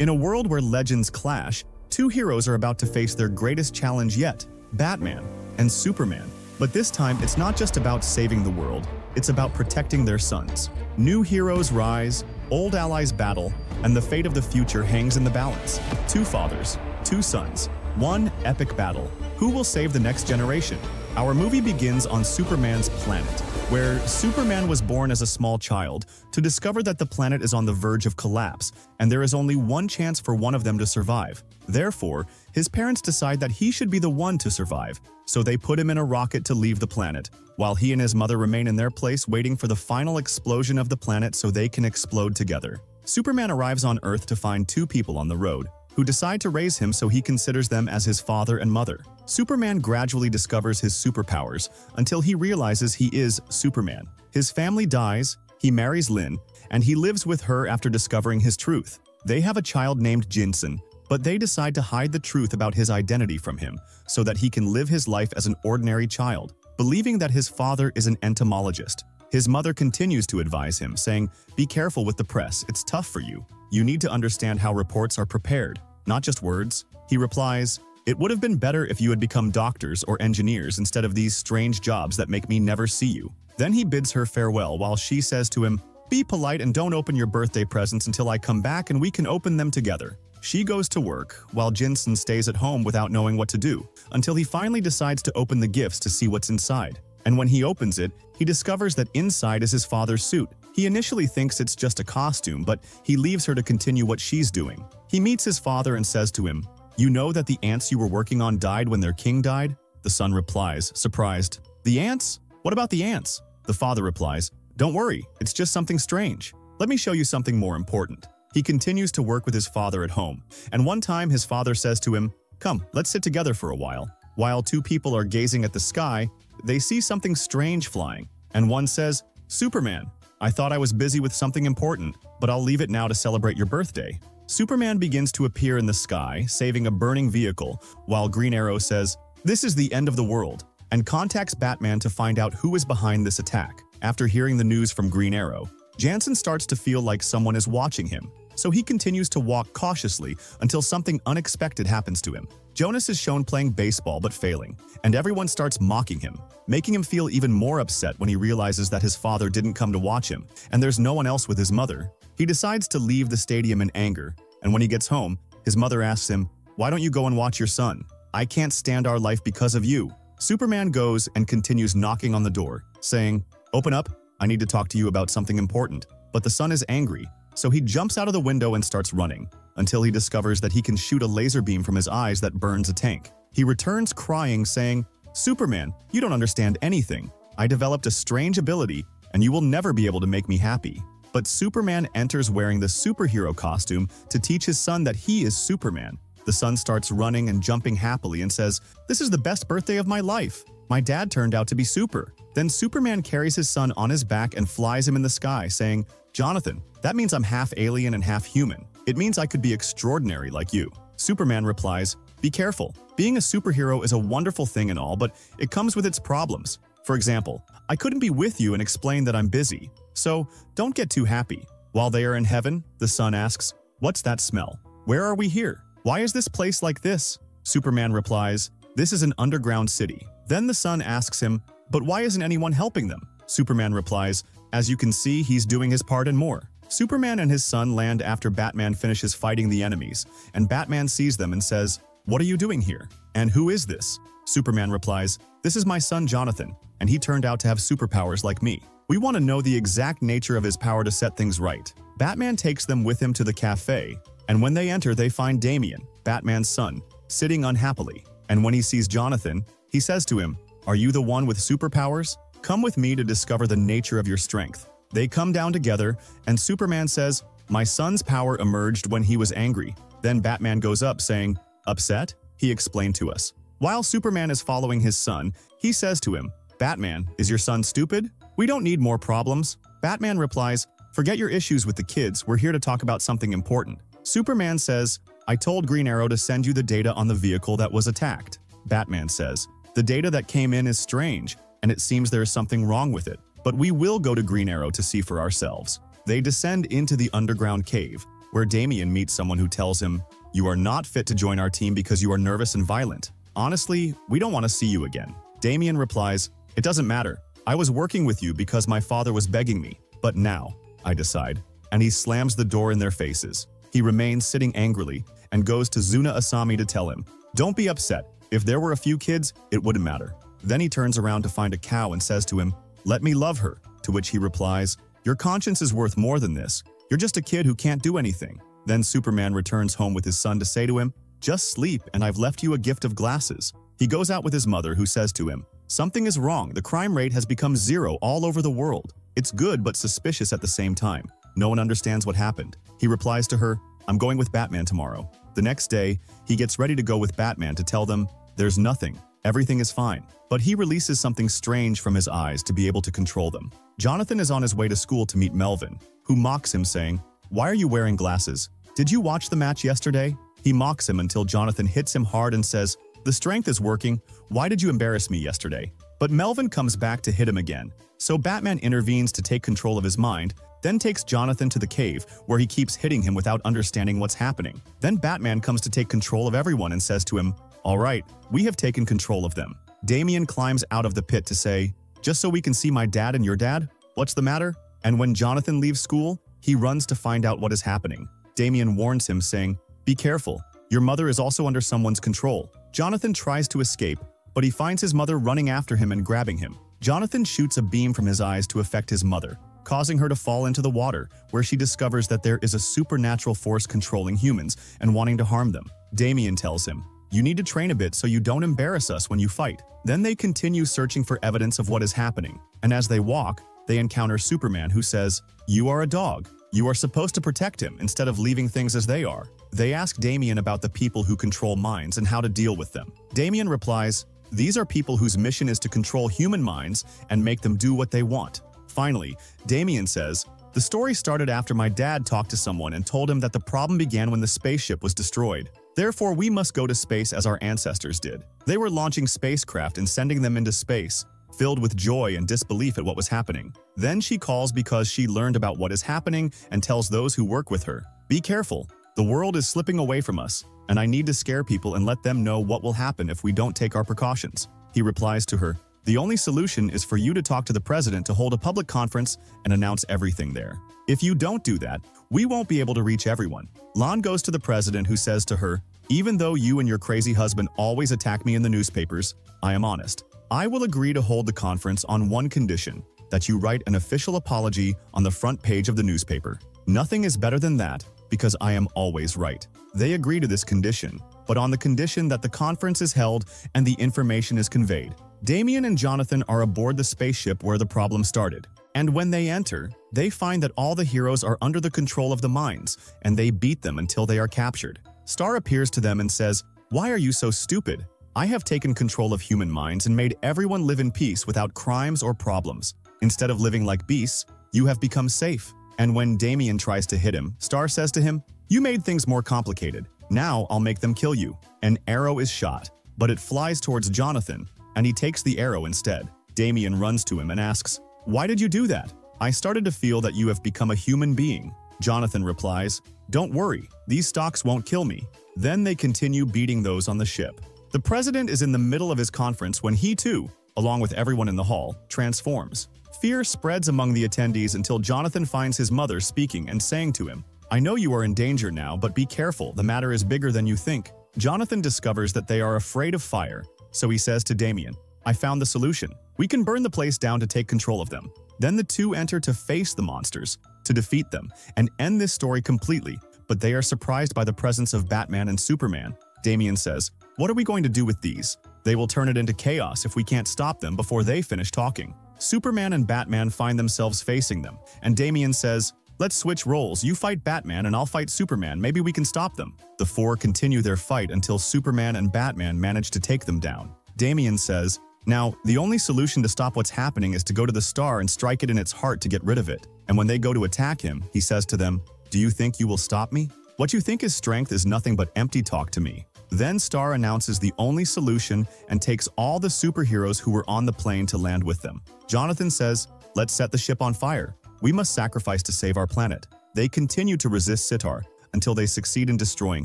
In a world where legends clash, two heroes are about to face their greatest challenge yet, Batman and Superman. But this time, it's not just about saving the world, it's about protecting their sons. New heroes rise, old allies battle, and the fate of the future hangs in the balance. Two fathers, two sons, one epic battle. Who will save the next generation? Our movie begins on Superman's planet, where Superman was born as a small child to discover that the planet is on the verge of collapse, and there is only one chance for one of them to survive. Therefore, his parents decide that he should be the one to survive, so they put him in a rocket to leave the planet, while he and his mother remain in their place waiting for the final explosion of the planet so they can explode together. Superman arrives on Earth to find two people on the road, who decide to raise him so he considers them as his father and mother. Superman gradually discovers his superpowers until he realizes he is Superman. His family dies, he marries Lynn, and he lives with her after discovering his truth. They have a child named Jinsen, but they decide to hide the truth about his identity from him so that he can live his life as an ordinary child, believing that his father is an entomologist. His mother continues to advise him, saying, "Be careful with the press, it's tough for you. You need to understand how reports are prepared, not just words." He replies, "It would have been better if you had become doctors or engineers instead of these strange jobs that make me never see you." Then he bids her farewell while she says to him, "Be polite and don't open your birthday presents until I come back and we can open them together." She goes to work, while Jinsen stays at home without knowing what to do, until he finally decides to open the gifts to see what's inside. And when he opens it, he discovers that inside is his father's suit. He initially thinks it's just a costume, but he leaves her to continue what she's doing. He meets his father and says to him, "You know that the ants you were working on died when their king died?" The son replies, surprised, "The ants? What about the ants?" The father replies, "Don't worry, it's just something strange. Let me show you something more important." He continues to work with his father at home, and one time his father says to him, "Come, let's sit together for a while." While two people are gazing at the sky, they see something strange flying, and one says, "Superman, I thought I was busy with something important, but I'll leave it now to celebrate your birthday." Superman begins to appear in the sky, saving a burning vehicle, while Green Arrow says, "This is the end of the world," and contacts Batman to find out who is behind this attack. After hearing the news from Green Arrow, Jansen starts to feel like someone is watching him, so he continues to walk cautiously until something unexpected happens to him. Jonas is shown playing baseball but failing, and everyone starts mocking him, making him feel even more upset when he realizes that his father didn't come to watch him, and there's no one else with his mother. He decides to leave the stadium in anger, and when he gets home, his mother asks him, "Why don't you go and watch your son? I can't stand our life because of you." Superman goes and continues knocking on the door, saying, "Open up, I need to talk to you about something important." But the son is angry, so he jumps out of the window and starts running, until he discovers that he can shoot a laser beam from his eyes that burns a tank. He returns crying, saying, "Superman, you don't understand anything. I developed a strange ability, and you will never be able to make me happy." But Superman enters wearing the superhero costume to teach his son that he is Superman. The son starts running and jumping happily and says, "This is the best birthday of my life. My dad turned out to be super." Then Superman carries his son on his back and flies him in the sky, saying, "Jonathan, that means I'm half alien and half human. It means I could be extraordinary like you." Superman replies, "Be careful. Being a superhero is a wonderful thing and all, but it comes with its problems. For example, I couldn't be with you and explain that I'm busy. So don't get too happy." While they are in heaven, the son asks, "What's that smell? Where are we here? Why is this place like this?" Superman replies, "This is an underground city." Then the son asks him, "But why isn't anyone helping them?" Superman replies, "As you can see, he's doing his part and more." Superman and his son land after Batman finishes fighting the enemies, and Batman sees them and says, "What are you doing here? And who is this?" Superman replies, "This is my son Jonathan, and he turned out to have superpowers like me. We want to know the exact nature of his power to set things right." Batman takes them with him to the cafe, and when they enter, they find Damian, Batman's son, sitting unhappily. And when he sees Jonathan, he says to him, "Are you the one with superpowers? Come with me to discover the nature of your strength." They come down together, and Superman says, "My son's power emerged when he was angry." Then Batman goes up saying, "Upset?" He explained to us. While Superman is following his son, he says to him, "Batman, is your son stupid? We don't need more problems." Batman replies, "Forget your issues with the kids, we're here to talk about something important." Superman says, "I told Green Arrow to send you the data on the vehicle that was attacked." Batman says, "The data that came in is strange, and it seems there is something wrong with it. But we will go to Green Arrow to see for ourselves." They descend into the underground cave, where Damian meets someone who tells him, "You are not fit to join our team because you are nervous and violent. Honestly, we don't want to see you again." Damian replies, "It doesn't matter. I was working with you because my father was begging me, but now I decide." And he slams the door in their faces. He remains sitting angrily and goes to Zuna Asami to tell him, "Don't be upset. If there were a few kids, it wouldn't matter." Then he turns around to find a cow and says to him, "Let me love her," to which he replies, "Your conscience is worth more than this. You're just a kid who can't do anything." Then Superman returns home with his son to say to him, "Just sleep and I've left you a gift of glasses." He goes out with his mother, who says to him, "Something is wrong. The crime rate has become 0 all over the world. It's good but suspicious at the same time. No one understands what happened." He replies to her, "I'm going with Batman tomorrow." The next day, he gets ready to go with Batman to tell them, "There's nothing. Everything is fine." But he releases something strange from his eyes to be able to control them. Jonathan is on his way to school to meet Melvin, who mocks him saying, "Why are you wearing glasses? Did you watch the match yesterday?" He mocks him until Jonathan hits him hard and says, "The strength is working. Why did you embarrass me yesterday?" But Melvin comes back to hit him again. So Batman intervenes to take control of his mind, then takes Jonathan to the cave, where he keeps hitting him without understanding what's happening. Then Batman comes to take control of everyone and says to him, "All right, we have taken control of them." Damian climbs out of the pit to say, "Just so we can see my dad and your dad? What's the matter?" And when Jonathan leaves school, he runs to find out what is happening. Damian warns him, saying, "Be careful. Your mother is also under someone's control." Jonathan tries to escape, but he finds his mother running after him and grabbing him. Jonathan shoots a beam from his eyes to affect his mother, causing her to fall into the water, where she discovers that there is a supernatural force controlling humans and wanting to harm them. Damian tells him, "You need to train a bit so you don't embarrass us when you fight." Then they continue searching for evidence of what is happening, and as they walk, they encounter Superman, who says, "You are a dog. You are supposed to protect him instead of leaving things as they are." They ask Damian about the people who control minds and how to deal with them. Damian replies, "These are people whose mission is to control human minds and make them do what they want." Finally, Damian says, "The story started after my dad talked to someone and told him that the problem began when the spaceship was destroyed. Therefore, we must go to space as our ancestors did. They were launching spacecraft and sending them into space, filled with joy and disbelief at what was happening. Then she calls because she learned about what is happening and tells those who work with her, 'Be careful. The world is slipping away from us, and I need to scare people and let them know what will happen if we don't take our precautions.' He replies to her, 'The only solution is for you to talk to the president to hold a public conference and announce everything there. If you don't do that, we won't be able to reach everyone.' Lon goes to the president, who says to her, 'Even though you and your crazy husband always attack me in the newspapers, I am honest. I will agree to hold the conference on one condition, that you write an official apology on the front page of the newspaper. Nothing is better than that, because I am always right.' They agree to this condition, but on the condition that the conference is held and the information is conveyed. Damian and Jonathan are aboard the spaceship where the problem started, and when they enter, they find that all the heroes are under the control of the minds, and they beat them until they are captured. Star appears to them and says, 'Why are you so stupid? I have taken control of human minds and made everyone live in peace without crimes or problems. Instead of living like beasts, you have become safe.' And when Damian tries to hit him, Star says to him, 'You made things more complicated. Now I'll make them kill you.' An arrow is shot, but it flies towards Jonathan, and he takes the arrow instead. Damian runs to him and asks, 'Why did you do that?' 'I started to feel that you have become a human being.' Jonathan replies, 'Don't worry, these stocks won't kill me.' Then they continue beating those on the ship. The president is in the middle of his conference when he too, along with everyone in the hall, transforms. Fear spreads among the attendees until Jonathan finds his mother speaking and saying to him, 'I know you are in danger now, but be careful, the matter is bigger than you think.' Jonathan discovers that they are afraid of fire, so he says to Damian, 'I found the solution. We can burn the place down to take control of them.' Then the two enter to face the monsters, to defeat them, and end this story completely, but they are surprised by the presence of Batman and Superman. Damian says, 'What are we going to do with these? They will turn it into chaos if we can't stop them before they finish talking.' Superman and Batman find themselves facing them, and Damian says, 'Let's switch roles. You fight Batman and I'll fight Superman. Maybe we can stop them.' The four continue their fight until Superman and Batman manage to take them down. Damian says, 'Now, the only solution to stop what's happening is to go to the star and strike it in its heart to get rid of it.' And when they go to attack him, he says to them, 'Do you think you will stop me? What you think is strength is nothing but empty talk to me.' Then Star announces the only solution and takes all the superheroes who were on the plane to land with them. Jonathan says, 'Let's set the ship on fire. We must sacrifice to save our planet.' They continue to resist Sitar, until they succeed in destroying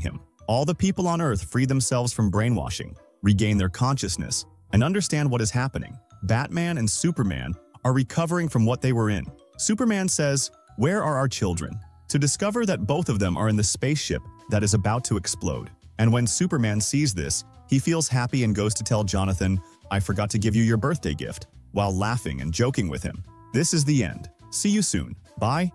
him. All the people on Earth free themselves from brainwashing, regain their consciousness, and understand what is happening. Batman and Superman are recovering from what they were in. Superman says, "Where are our children?" to discover that both of them are in the spaceship that is about to explode. And when Superman sees this, he feels happy and goes to tell Jonathan, "I forgot to give you your birthday gift," while laughing and joking with him. This is the end. See you soon. Bye.